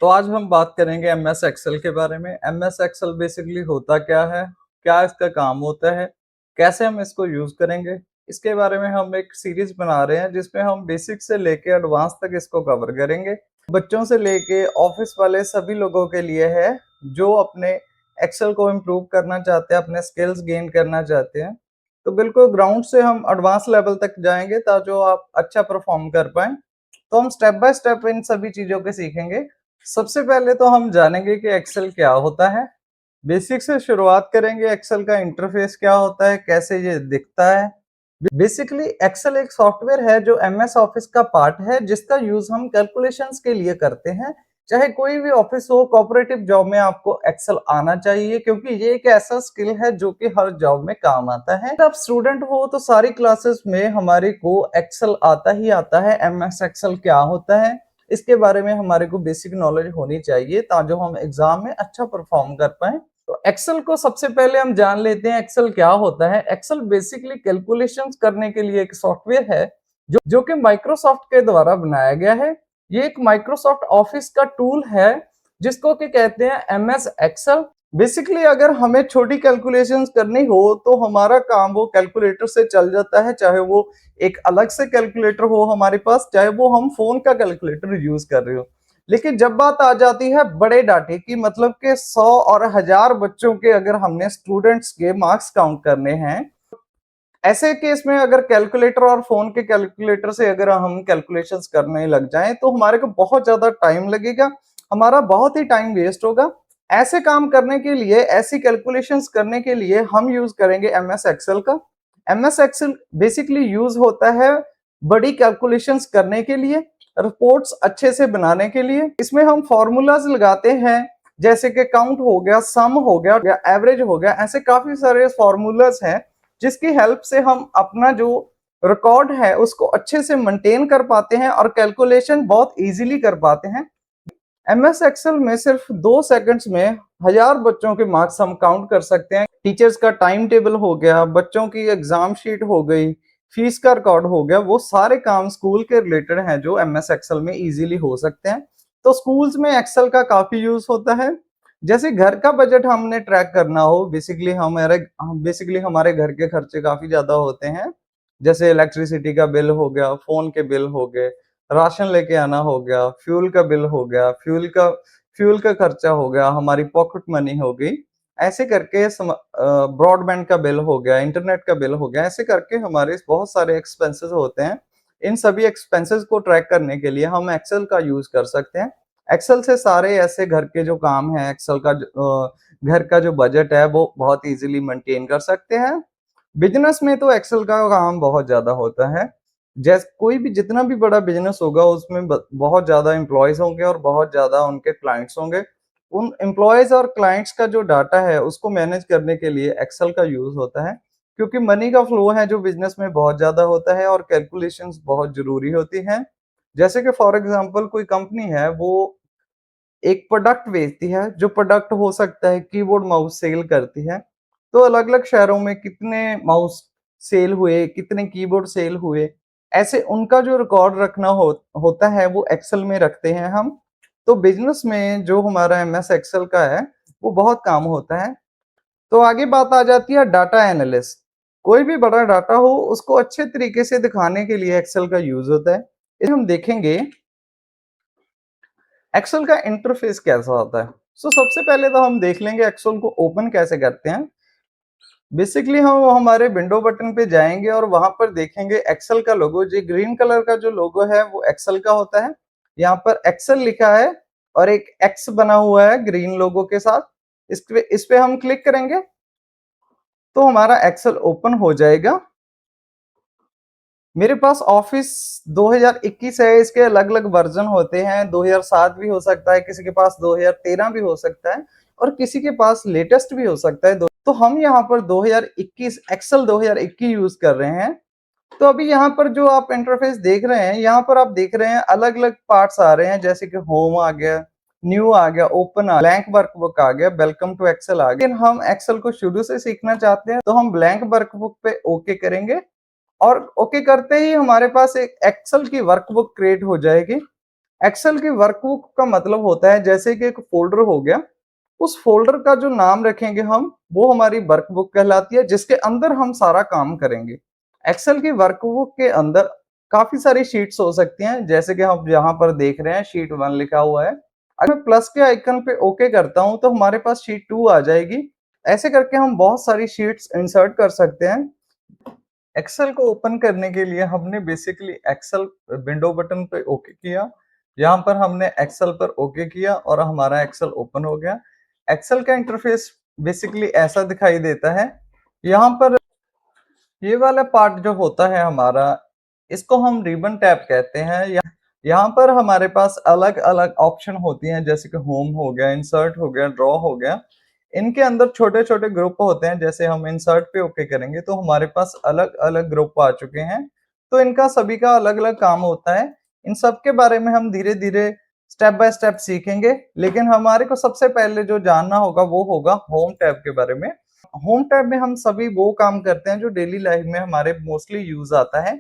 तो आज हम बात करेंगे एमएस एक्सेल के बारे में। एमएस एक्सेल बेसिकली होता क्या है, क्या इसका काम होता है, कैसे हम इसको यूज़ करेंगे, इसके बारे में हम एक सीरीज़ बना रहे हैं जिसमें हम बेसिक से लेके एडवांस तक इसको कवर करेंगे। बच्चों से लेके ऑफिस वाले सभी लोगों के लिए है, जो अपने एक्सेल को इम्प्रूव करना चाहते हैं, अपने स्किल्स गेन करना चाहते हैं। तो बिल्कुल ग्राउंड से हम एडवांस लेवल तक जाएँगे ताकि आप अच्छा परफॉर्म कर पाएँ। तो हम स्टेप बाय स्टेप इन सभी चीज़ों को सीखेंगे। सबसे पहले तो हम जानेंगे कि एक्सेल क्या होता है। बेसिक से शुरुआत करेंगे, एक्सेल का इंटरफेस क्या होता है, कैसे ये दिखता है। बेसिकली एक्सेल एक सॉफ्टवेयर है जो एमएस ऑफिस का पार्ट है, जिसका यूज हम कैलकुलेशंस के लिए करते हैं। चाहे कोई भी ऑफिस हो, कोऑपरेटिव जॉब में आपको एक्सेल आना चाहिए, क्योंकि ये एक ऐसा स्किल है जो कि हर जॉब में काम आता है। आप स्टूडेंट हो तो सारी क्लासेस में हमारे को एक्सेल आता ही आता है। एमएस एक्सेल क्या होता है, इसके बारे में हमारे को बेसिक नॉलेज होनी चाहिए ताकि हम एग्जाम में अच्छा परफॉर्म कर पाए। तो एक्सेल को सबसे पहले हम जान लेते हैं एक्सेल क्या होता है। एक्सेल बेसिकली कैलकुलेशंस करने के लिए एक सॉफ्टवेयर है जो कि माइक्रोसॉफ्ट के द्वारा बनाया गया है। ये एक माइक्रोसॉफ्ट ऑफिस का टूल है जिसको कि कहते हैं एमएस एक्सेल। बेसिकली अगर हमें छोटी कैलकुलेशंस करनी हो तो हमारा काम वो कैलकुलेटर से चल जाता है, चाहे वो एक अलग से कैलकुलेटर हो हमारे पास, चाहे वो हम फोन का कैलकुलेटर यूज कर रहे हो। लेकिन जब बात आ जाती है बड़े डाटे की, मतलब के 100 और 1000 बच्चों के अगर हमने स्टूडेंट्स के मार्क्स काउंट करने हैं, ऐसे केस में अगर कैलकुलेटर और फोन के कैलकुलेटर से अगर हम कैलकुलेशंस करने लग जाएं तो हमारे को बहुत ज्यादा टाइम लगेगा, हमारा बहुत ही टाइम वेस्ट होगा। ऐसे काम करने के लिए, ऐसी कैलकुलेशंस करने के लिए हम यूज करेंगे एमएस एक्सेल का। एमएस एक्सेल बेसिकली यूज होता है बड़ी कैलकुलेशंस करने के लिए, रिपोर्ट्स अच्छे से बनाने के लिए। इसमें हम फॉर्मूलाज लगाते हैं, जैसे कि काउंट हो गया, सम हो गया या एवरेज हो गया। ऐसे काफी सारे फॉर्मूलाज हैं जिसकी हेल्प से हम अपना जो रिकॉर्ड है उसको अच्छे से मेंटेन कर पाते हैं और कैलकुलेशन बहुत इजीली कर पाते हैं। एमएस एक्सेल में सिर्फ 2 सेकंड्स में 1000 बच्चों के मार्क्स हम काउंट कर सकते हैं। टीचर्स का टाइम टेबल हो गया, बच्चों की एग्जाम शीट हो गई, फीस का रिकॉर्ड हो गया, वो सारे काम स्कूल के रिलेटेड हैं जो एमएस एक्सेल में इजीली हो सकते हैं। तो स्कूल्स में एक्सेल का काफी यूज होता है। जैसे घर का बजट हमने ट्रैक करना हो, बेसिकली हमारे घर के खर्चे काफी ज्यादा होते हैं। जैसे इलेक्ट्रिसिटी का बिल हो गया, फोन के बिल हो गए, राशन लेके आना हो गया, फ्यूल का बिल हो गया, फ्यूल का खर्चा हो गया, हमारी पॉकेट मनी हो गई। ऐसे करके ब्रॉडबैंड का बिल हो गया, इंटरनेट का बिल हो गया, ऐसे करके हमारे बहुत सारे एक्सपेंसेस होते हैं। इन सभी एक्सपेंसेस को ट्रैक करने के लिए हम एक्सेल का यूज कर सकते हैं। एक्सेल से सारे ऐसे घर के जो काम है, घर का जो बजट है वो बहुत इजीली मेंटेन कर सकते हैं। बिजनेस में तो एक्सेल का काम बहुत ज्यादा होता है। जैसे कोई भी जितना भी बड़ा बिजनेस होगा उसमें बहुत ज्यादा एम्प्लॉयज होंगे और बहुत ज्यादा उनके क्लाइंट्स होंगे। उन एम्प्लॉयज और क्लाइंट्स का जो डाटा है उसको मैनेज करने के लिए एक्सेल का यूज होता है, क्योंकि मनी का फ्लो है जो बिजनेस में बहुत ज्यादा होता है और कैलकुलेशंस बहुत जरूरी होती हैं। जैसे कि फॉर एग्जांपल कोई कंपनी है, वो एक प्रोडक्ट बेचती है, जो प्रोडक्ट हो सकता है कीबोर्ड माउस सेल करती है। तो अलग अलग शहरों में कितने माउस सेल हुए, कितने कीबोर्ड सेल हुए, ऐसे उनका जो रिकॉर्ड रखना होता है वो एक्सेल में रखते हैं हम। तो बिजनेस में जो हमारा एमएस एक्सेल का है वो बहुत काम होता है। तो आगे बात आ जाती है डाटा एनालिस्ट। कोई भी बड़ा डाटा हो उसको अच्छे तरीके से दिखाने के लिए एक्सेल का यूज होता है। इसे हम देखेंगे एक्सेल का इंटरफेस कैसा होता है। सबसे पहले तो हम देख लेंगे एक्सेल को ओपन कैसे करते हैं। बेसिकली हम हमारे विंडो बटन पे जाएंगे और वहां पर देखेंगे एक्सेल का लोगो। जो ग्रीन कलर का जो लोगो है वो एक्सेल का होता है। यहाँ पर एक्सेल लिखा है और एक एक्स बना हुआ है ग्रीन लोगो के साथ। इस पे हम क्लिक करेंगे तो हमारा एक्सेल ओपन हो जाएगा। मेरे पास ऑफिस 2021 है, इसके अलग अलग वर्जन होते हैं। 2007 भी हो सकता है, किसी के पास 2013 भी हो सकता है और किसी के पास लेटेस्ट भी हो सकता है। तो हम यहाँ पर 2021 एक्सेल 2021 यूज कर रहे हैं। तो अभी यहाँ पर जो आप इंटरफेस देख रहे हैं, यहाँ पर आप देख रहे हैं अलग अलग पार्ट्स आ रहे हैं, जैसे कि होम आ गया, न्यू आ गया, ओपन आ गया, ब्लैंक वर्कबुक आ गया, वेलकम टू एक्सेल आ गया। लेकिन हम एक्सेल को शुरू से सीखना चाहते हैं तो हम ब्लैंक वर्कबुक पे ओके करेंगे और ओके करते ही हमारे पास एक एक्सेल की वर्कबुक क्रिएट हो जाएगी। एक्सेल की वर्कबुक का मतलब होता है जैसे कि एक फोल्डर हो गया, उस फोल्डर का जो नाम रखेंगे हम, वो हमारी वर्कबुक कहलाती है, जिसके अंदर हम सारा काम करेंगे। एक्सेल की वर्कबुक के अंदर काफी सारी शीट्स हो सकती हैं, जैसे कि हम यहाँ पर देख रहे हैं शीट 1 लिखा हुआ है। अगर मैं प्लस के आइकन पे ओके करता हूँ तो हमारे पास शीट 2 आ जाएगी। ऐसे करके हम बहुत सारी शीट्स इंसर्ट कर सकते हैं। एक्सेल को ओपन करने के लिए हमने बेसिकली एक्सेल विंडो बटन पे ओके किया। यहाँ पर हमने एक्सेल पर ओके किया और हमारा एक्सेल ओपन हो गया। एक्सेल का इंटरफेस बेसिकली ऐसा दिखाई देता है। यहाँ पर ये वाला पार्ट जो होता है हमारा, इसको हम रिबन टैब कहते हैं। यहाँ पर हमारे पास अलग अलग ऑप्शन होती हैं, जैसे कि होम हो गया, इंसर्ट हो गया, ड्रॉ हो गया। इनके अंदर छोटे छोटे ग्रुप होते हैं। जैसे हम इंसर्ट पे ओके करेंगे तो हमारे पास अलग अलग ग्रुप आ चुके हैं। तो इनका सभी का अलग अलग काम होता है। इन सब के बारे में हम धीरे धीरे स्टेप बाय स्टेप सीखेंगे, लेकिन हमारे को सबसे पहले जो जानना होगा वो होगा होम टैब के बारे में। होम टैब में हम सभी वो काम करते हैं जो डेली लाइफ में हमारे मोस्टली यूज आता है।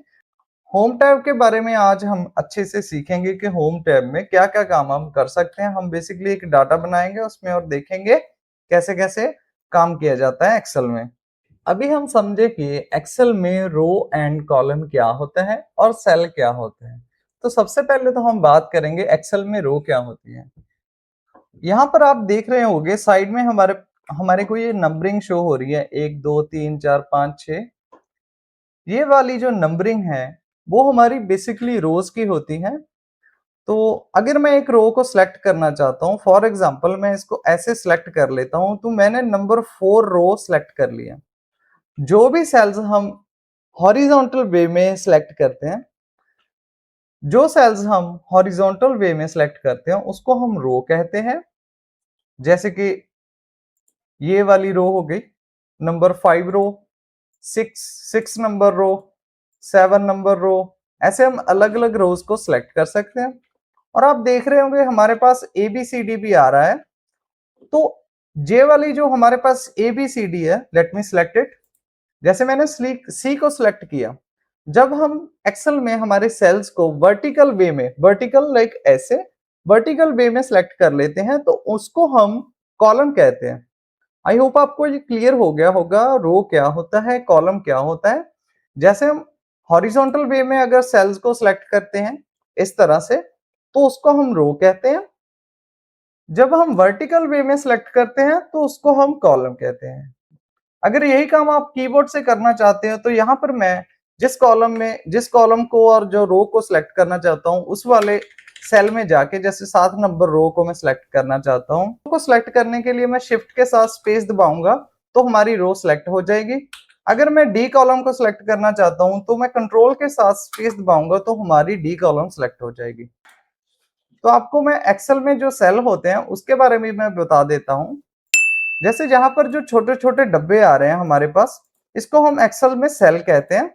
होम टैब के बारे में आज हम अच्छे से सीखेंगे कि होम टैब में क्या क्या काम हम कर सकते हैं। हम बेसिकली एक डाटा बनाएंगे उसमें और देखेंगे कैसे कैसे काम किया जाता है एक्सेल में। अभी हम समझे कि एक्सेल में रो एंड कॉलम क्या होता है और सेल क्या होता है। तो सबसे पहले तो हम बात करेंगे एक्सेल में रो क्या होती है। यहाँ पर आप देख रहे होंगे साइड में हमारे हमारे को ये नंबरिंग शो हो रही है, 1 2 3 4 5 6। ये वाली जो नंबरिंग है वो हमारी बेसिकली रोज की होती है। तो अगर मैं एक रो को सिलेक्ट करना चाहता हूँ, फॉर एग्जांपल मैं इसको ऐसे सिलेक्ट कर लेता हूँ, तो मैंने नंबर 4 रो सिलेक्ट कर लिया। जो भी सेल्स हम हॉरिजॉन्टल वे में सिलेक्ट करते हैं, जो सेल्स हम हॉरिजॉन्टल वे में सिलेक्ट करते हैं उसको हम रो कहते हैं। जैसे कि ये वाली रो हो गई नंबर 5 रो, 6 नंबर रो, 7 नंबर रो। ऐसे हम अलग अलग रोज को सिलेक्ट कर सकते हैं। और आप देख रहे होंगे हमारे पास ए बी सी डी भी आ रहा है। तो जे वाली जो हमारे पास ए बी सी डी है, लेट मी सिलेक्ट इट। जैसे मैंने सी को सिलेक्ट किया, जब हम एक्सेल में हमारे सेल्स को वर्टिकल वे में, वर्टिकल लाइक ऐसे वर्टिकल वे में सिलेक्ट कर लेते हैं तो उसको हम कॉलम कहते हैं। आई होप आपको ये क्लियर हो गया होगा रो क्या होता है, कॉलम क्या होता है। जैसे हम हॉरिजॉन्टल वे में अगर सेल्स को सिलेक्ट करते हैं इस तरह से, तो उसको हम रो कहते हैं। जब हम वर्टिकल वे में सिलेक्ट करते हैं तो उसको हम कॉलम कहते हैं। अगर यही काम आप कीबोर्ड से करना चाहते हो तो यहाँ पर मैं जिस कॉलम को और जो रो को सिलेक्ट करना चाहता हूँ उस वाले सेल में जाके, जैसे 7 नंबर रो को मैं सिलेक्ट करना चाहता हूँ, को सिलेक्ट करने के लिए मैं शिफ्ट के साथ स्पेस दबाऊंगा तो हमारी रो सिलेक्ट हो जाएगी। अगर मैं डी कॉलम को सिलेक्ट करना चाहता हूँ तो मैं कंट्रोल के साथ स्पेस दबाऊंगा तो हमारी डी कॉलम सिलेक्ट हो जाएगी। तो आपको मैं एक्सेल में जो सेल होते हैं उसके बारे में मैं बता देता हूँ। जैसे जहां पर जो छोटे छोटे डब्बे आ रहे हैं हमारे पास, इसको हम एक्सेल में सेल कहते हैं।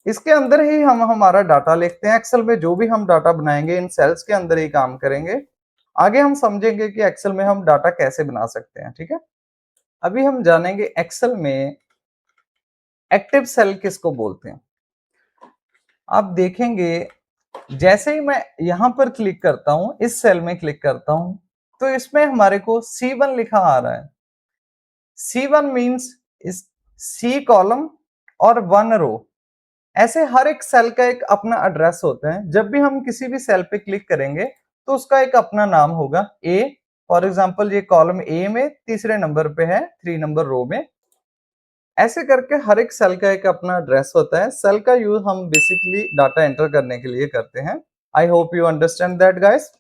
इसके अंदर ही हम हमारा डाटा लिखते हैं। एक्सेल में जो भी हम डाटा बनाएंगे इन सेल्स के अंदर ही काम करेंगे। आगे हम समझेंगे कि एक्सेल में हम डाटा कैसे बना सकते हैं, ठीक है। अभी हम जानेंगे एक्सेल में एक्टिव सेल किसको बोलते हैं। आप देखेंगे जैसे ही मैं यहां पर क्लिक करता हूं, इस सेल में क्लिक करता हूं, तो इसमें हमारे को C1 लिखा आ रहा है। C1 मीन्स इस सी कॉलम और 1 रो। ऐसे हर एक सेल का एक अपना एड्रेस होता है। जब भी हम किसी भी सेल पे क्लिक करेंगे तो उसका एक अपना नाम होगा। ए फॉर एग्जांपल ये कॉलम ए में तीसरे नंबर पे है, 3 नंबर रो में। ऐसे करके हर एक सेल का एक अपना एड्रेस होता है। सेल का यूज हम बेसिकली डाटा एंटर करने के लिए करते हैं। I hope you understand that guys.